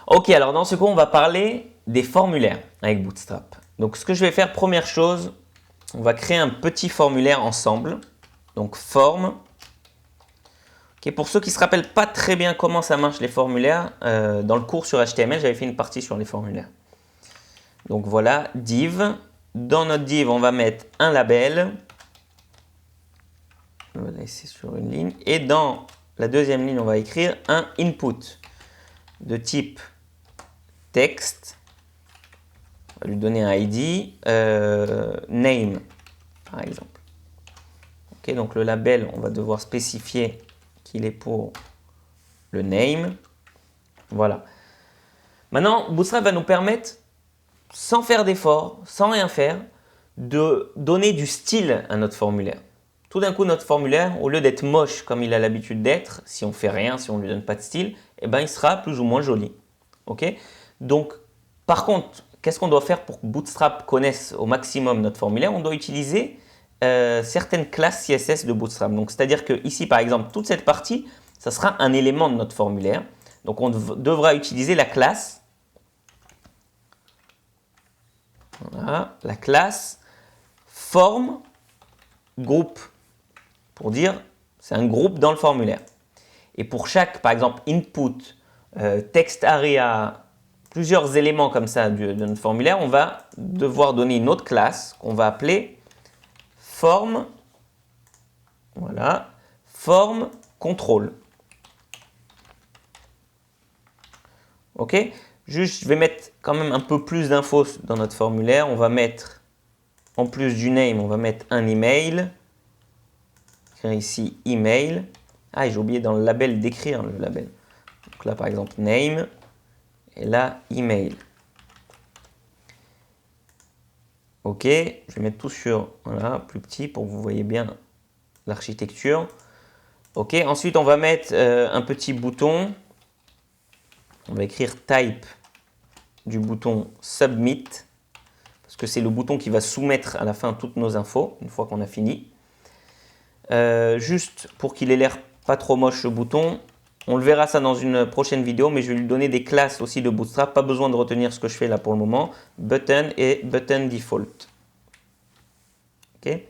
Ok, alors dans ce cours, on va parler des formulaires avec Bootstrap. Donc ce que je vais faire, première chose, on va créer un petit formulaire ensemble. Donc form. Okay, pour ceux qui ne se rappellent pas très bien comment ça marche les formulaires, dans le cours sur HTML, j'avais fait une partie sur les formulaires. Donc voilà, div. Dans notre div, on va mettre un label. On va laisser sur une ligne. Et dans la deuxième ligne, on va écrire un input de type texte. On va lui donner un ID, name par exemple. Okay, donc le label, on va devoir spécifier qu'il est pour le name. Voilà. Maintenant, Bootstrap va nous permettre, sans faire d'effort, sans rien faire, de donner du style à notre formulaire. Tout d'un coup, notre formulaire, au lieu d'être moche comme il a l'habitude d'être, si on ne fait rien, si on ne lui donne pas de style, eh ben, il sera plus ou moins joli. Okay, donc, par contre, qu'est-ce qu'on doit faire pour que Bootstrap connaisse au maximum notre formulaire? On doit utiliser certaines classes CSS de Bootstrap. Donc, c'est-à-dire que ici, par exemple, toute cette partie, ça sera un élément de notre formulaire. Donc, on devra utiliser la classe, voilà, la classe form groupe, pour dire c'est un groupe dans le formulaire. Et pour chaque, par exemple, input, text area, plusieurs éléments comme ça de notre formulaire, on va devoir donner une autre classe qu'on va appeler form, voilà, form control. Ok, juste je vais mettre quand même un peu plus d'infos dans notre formulaire. On va mettre, en plus du name, on va mettre un email. Écrire ici email. Ah, et j'ai oublié dans le label d'écrire le label. Donc là par exemple name et là email. Ok, je vais mettre tout sur, voilà, plus petit pour que vous voyez bien l'architecture. Ok, ensuite on va mettre un petit bouton. On va écrire type du bouton submit parce que c'est le bouton qui va soumettre à la fin toutes nos infos une fois qu'on a fini. Juste pour qu'il ait l'air pas trop moche ce bouton, on le verra ça dans une prochaine vidéo, mais je vais lui donner des classes aussi de Bootstrap, pas besoin de retenir ce que je fais là pour le moment, button et button default. Ok, et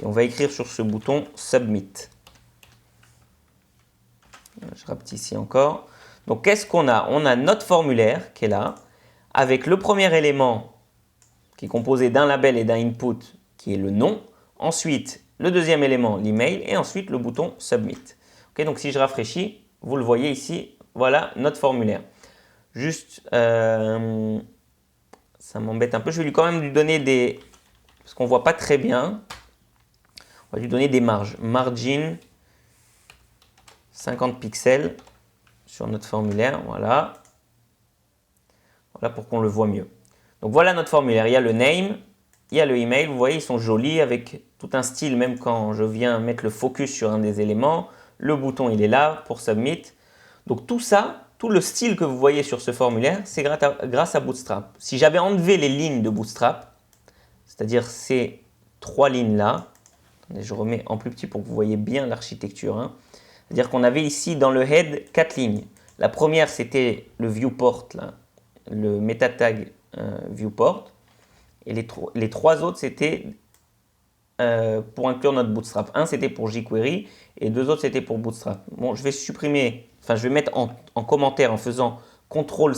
on va écrire sur ce bouton submit. Je rapetisse ici encore. Donc qu'est-ce qu'on a? On a notre formulaire qui est là, avec le premier élément qui est composé d'un label et d'un input qui est le nom. Ensuite, le deuxième élément, l'email, et ensuite le bouton submit. Okay, donc si je rafraîchis, vous le voyez ici, voilà notre formulaire. Juste, ça m'embête un peu, je vais quand même lui donner des, parce qu'on ne voit pas très bien, on va lui donner des marges. Margin 50 pixels sur notre formulaire, voilà. Voilà pour qu'on le voit mieux. Donc voilà notre formulaire, il y a le name, il y a le email, vous voyez, ils sont jolis avec tout un style, même quand je viens mettre le focus sur un des éléments. Le bouton, il est là pour submit. Donc tout ça, tout le style que vous voyez sur ce formulaire, c'est grâce à Bootstrap. Si j'avais enlevé les lignes de Bootstrap, c'est-à-dire ces trois lignes-là, je remets en plus petit pour que vous voyez bien l'architecture. Hein. C'est-à-dire qu'on avait ici dans le head 4 lignes. La première, c'était le viewport, là, le meta tag viewport. Et les trois autres, c'était pour inclure notre Bootstrap. Un, c'était pour jQuery et deux autres, c'était pour Bootstrap. Bon, je vais supprimer, enfin, je vais mettre en commentaire en faisant CTRL/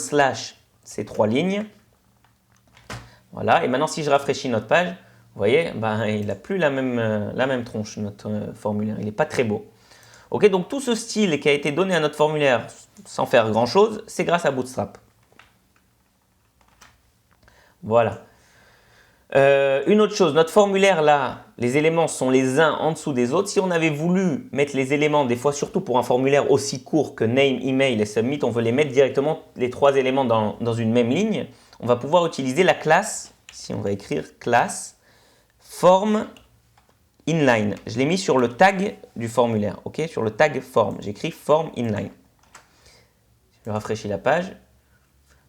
ces trois lignes. Voilà, et maintenant, si je rafraîchis notre page, vous voyez, ben, il n'a plus la même tronche, notre formulaire. Il n'est pas très beau. Ok, donc tout ce style qui a été donné à notre formulaire sans faire grand-chose, c'est grâce à Bootstrap. Voilà. Une autre chose, notre formulaire là, les éléments sont les uns en dessous des autres. Si on avait voulu mettre les éléments, des fois surtout pour un formulaire aussi court que name, email et submit, on veut les mettre directement les trois éléments dans une même ligne. On va pouvoir utiliser la classe, si on va écrire classe, form inline. Je l'ai mis sur le tag du formulaire, ok, sur le tag form. J'écris form inline. Je rafraîchis la page.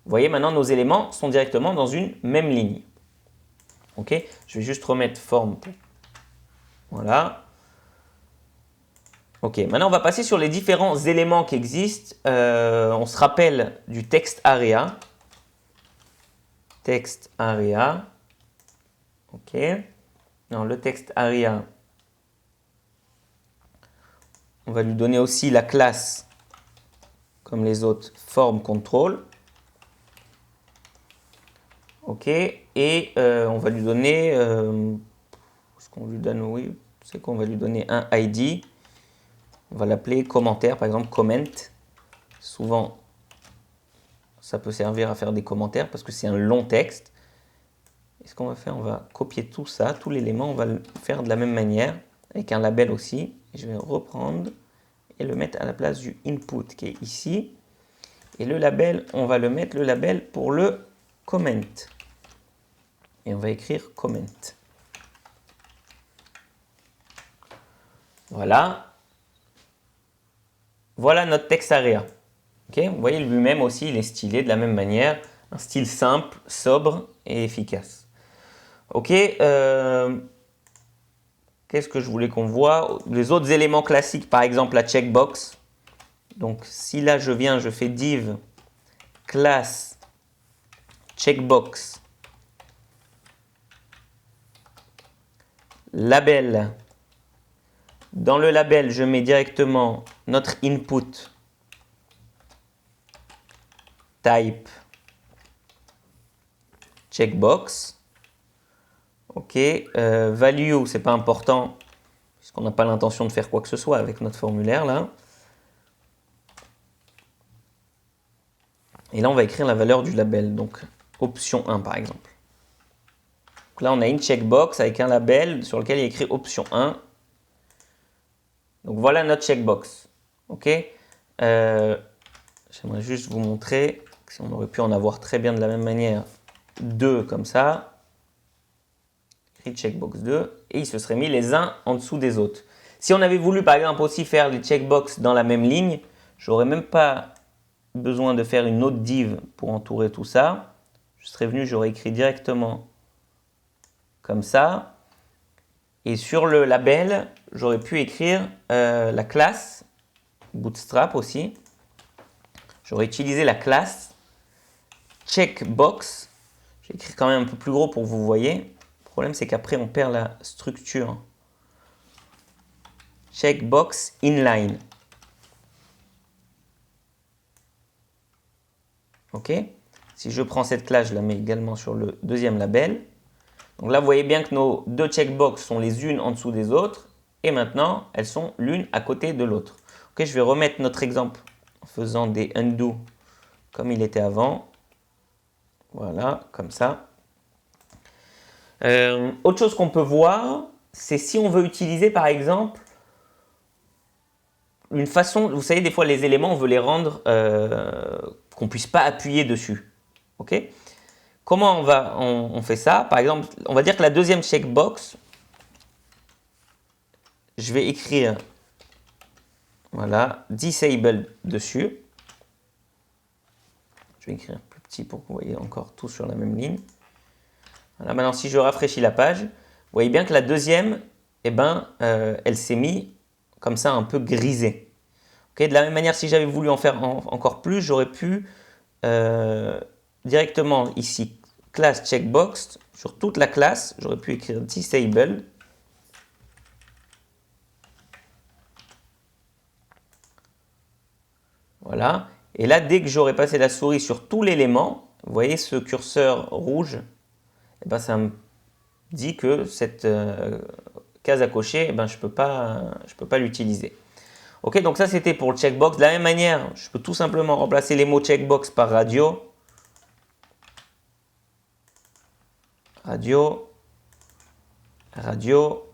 Vous voyez maintenant nos éléments sont directement dans une même ligne. Ok, je vais juste remettre forme. Voilà. Ok, maintenant on va passer sur les différents éléments qui existent. On se rappelle du text area. Text area. Ok. Dans le text area, on va lui donner aussi la classe, comme les autres, form control. Ok. Et on va lui donner, ce qu'on lui donne, oui, c'est qu'on va lui donner un ID. On va l'appeler commentaire, par exemple comment. Souvent, ça peut servir à faire des commentaires parce que c'est un long texte. Et ce qu'on va faire, on va copier tout ça, tout l'élément, on va le faire de la même manière, avec un label aussi. Et je vais reprendre et le mettre à la place du input qui est ici. Et le label, on va le mettre le label pour le comment. Et on va écrire comment. Voilà. Voilà notre text area. Okay, vous voyez, lui-même aussi, il est stylé de la même manière. Un style simple, sobre et efficace. Ok. Qu'est-ce que je voulais qu'on voit? Les autres éléments classiques, par exemple la checkbox. Donc, si là, je viens, je fais div class checkbox label. Dans le label, je mets directement notre input type checkbox. Ok, value, c'est pas important puisqu'on n'a pas l'intention de faire quoi que ce soit avec notre formulaire là. Et là, on va écrire la valeur du label, donc option 1 par exemple. Donc là, on a une checkbox avec un label sur lequel il est écrit option 1. Donc voilà notre checkbox. Ok. J'aimerais juste vous montrer si on aurait pu en avoir très bien de la même manière deux comme ça. Écrit checkbox 2 et ils se seraient mis les uns en dessous des autres. Si on avait voulu par exemple aussi faire les checkbox dans la même ligne, j'aurais même pas besoin de faire une autre div pour entourer tout ça. Je serais venu, j'aurais écrit directement comme ça. Et sur le label, j'aurais pu écrire la classe Bootstrap aussi. J'aurais utilisé la classe checkbox. J'ai écrit quand même un peu plus gros pour que vous voyez. Le problème, c'est qu'après, on perd la structure. Checkbox inline. Ok. Si je prends cette classe, je la mets également sur le deuxième label. Donc là, vous voyez bien que nos deux checkbox sont les unes en dessous des autres. Et maintenant, elles sont l'une à côté de l'autre. Ok, je vais remettre notre exemple en faisant des undo comme il était avant. Voilà, comme ça. Autre chose qu'on peut voir, c'est si on veut utiliser par exemple une façon, vous savez, des fois les éléments, on veut les rendre qu'on ne puisse pas appuyer dessus. Ok. Comment on fait ça? Par exemple, on va dire que la deuxième checkbox, je vais écrire voilà, disable dessus. Je vais écrire plus petit pour que vous voyez encore tout sur la même ligne. Voilà, maintenant, si je rafraîchis la page, vous voyez bien que la deuxième, eh ben, elle s'est mise comme ça un peu grisée. Okay, de la même manière, si j'avais voulu en faire encore plus, j'aurais pu directement ici, class checkbox, sur toute la classe, j'aurais pu écrire disable. Voilà. Et là, dès que j'aurai passé la souris sur tout l'élément, vous voyez ce curseur rouge, eh ben, ça me dit que cette case à cocher, eh ben, je peux pas l'utiliser. Ok, donc ça c'était pour le checkbox. De la même manière, je peux tout simplement remplacer les mots checkbox par radio. Radio, radio,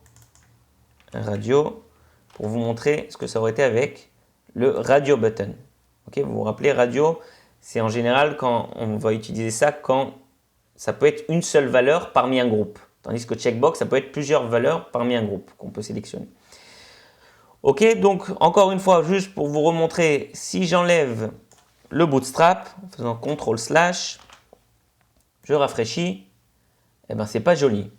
radio, pour vous montrer ce que ça aurait été avec le radio button. Ok, vous vous rappelez, radio, c'est en général quand on va utiliser ça quand ça peut être une seule valeur parmi un groupe. Tandis que checkbox, ça peut être plusieurs valeurs parmi un groupe qu'on peut sélectionner. Ok, donc encore une fois, juste pour vous remontrer, si j'enlève le bootstrap en faisant CTRL/, je rafraîchis, eh ben c'est pas joli.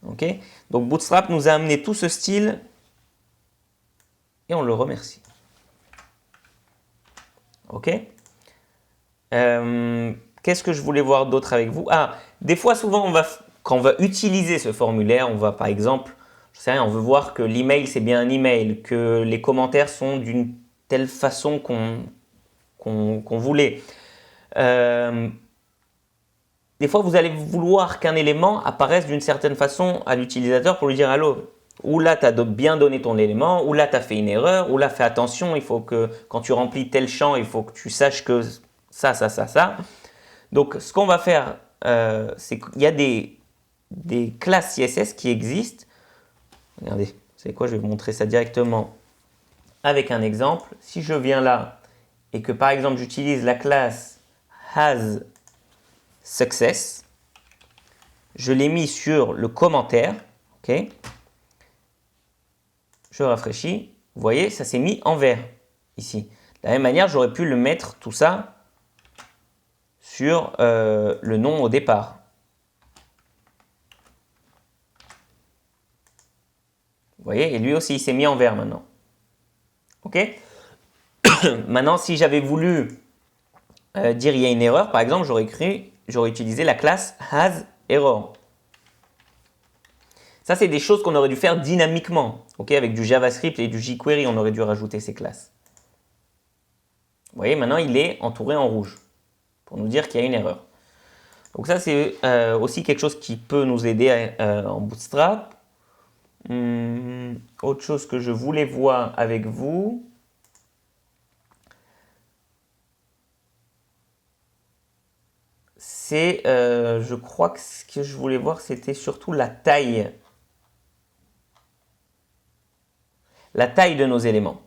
Ok, donc bootstrap nous a amené tout ce style et on le remercie. OK. Qu'est-ce que je voulais voir d'autre avec vous? Ah, des fois, souvent, quand on va utiliser ce formulaire, on va par exemple, je sais rien, on veut voir que l'email c'est bien un email, que les commentaires sont d'une telle façon qu'on voulait. Des fois, vous allez vouloir qu'un élément apparaisse d'une certaine façon à l'utilisateur pour lui dire allô. Ou là, tu as bien donné ton élément, ou là, tu as fait une erreur, ou là, fais attention, il faut que quand tu remplis tel champ, il faut que tu saches que ça. Donc, ce qu'on va faire, c'est qu'il y a des classes CSS qui existent. Regardez, vous savez quoi, je vais vous montrer ça directement avec un exemple. Si je viens là et que par exemple, j'utilise la classe hasSuccess, je l'ai mis sur le commentaire, ok. Je rafraîchis, vous voyez, ça s'est mis en vert ici. De la même manière, j'aurais pu le mettre tout ça sur le nom au départ. Vous voyez, et lui aussi, il s'est mis en vert maintenant. OK. Maintenant, si j'avais voulu dire il y a une erreur, par exemple, j'aurais utilisé la classe hasError. Ça, c'est des choses qu'on aurait dû faire dynamiquement. Okay, avec du JavaScript et du jQuery, on aurait dû rajouter ces classes. Vous voyez, maintenant, il est entouré en rouge pour nous dire qu'il y a une erreur. Donc ça, c'est aussi quelque chose qui peut nous aider en Bootstrap. Autre chose que je voulais voir avec vous. C'est, je crois que ce que je voulais voir, c'était surtout la taille. La taille de nos éléments.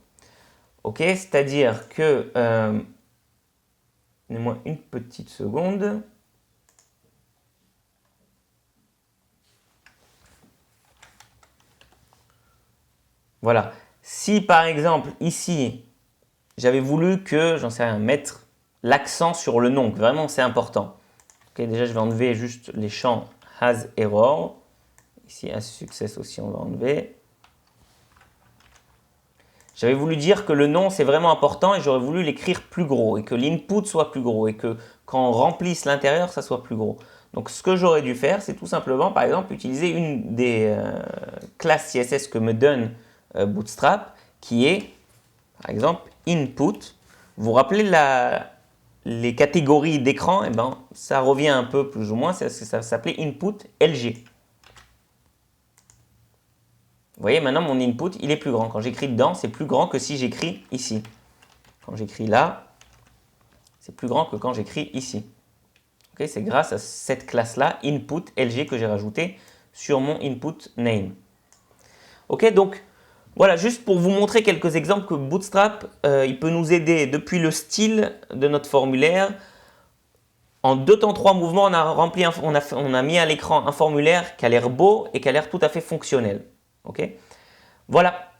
Ok, c'est-à-dire que, donnez-moi une petite seconde. Voilà. Si par exemple ici, j'avais voulu que, j'en sais rien, mettre l'accent sur le nom, vraiment c'est important. Ok, déjà je vais enlever juste les champs hasError. Ici hasSuccess aussi on va enlever. J'avais voulu dire que le nom c'est vraiment important et j'aurais voulu l'écrire plus gros et que l'input soit plus gros et que quand on remplisse l'intérieur ça soit plus gros. Donc ce que j'aurais dû faire c'est tout simplement par exemple utiliser une des classes CSS que me donne Bootstrap qui est par exemple input. Vous vous rappelez les catégories d'écran, eh ben, ça revient un peu plus ou moins, ça s'appelait input LG. Vous voyez, maintenant mon input, il est plus grand. Quand j'écris dedans, c'est plus grand que si j'écris ici. Quand j'écris là, c'est plus grand que quand j'écris ici. Okay, c'est grâce à cette classe-là, input LG, que j'ai rajouté sur mon input name. Ok, donc voilà, juste pour vous montrer quelques exemples que Bootstrap, il peut nous aider depuis le style de notre formulaire. En 2 temps 3 mouvements, on a mis à l'écran un formulaire qui a l'air beau et qui a l'air tout à fait fonctionnel. Ok, voilà.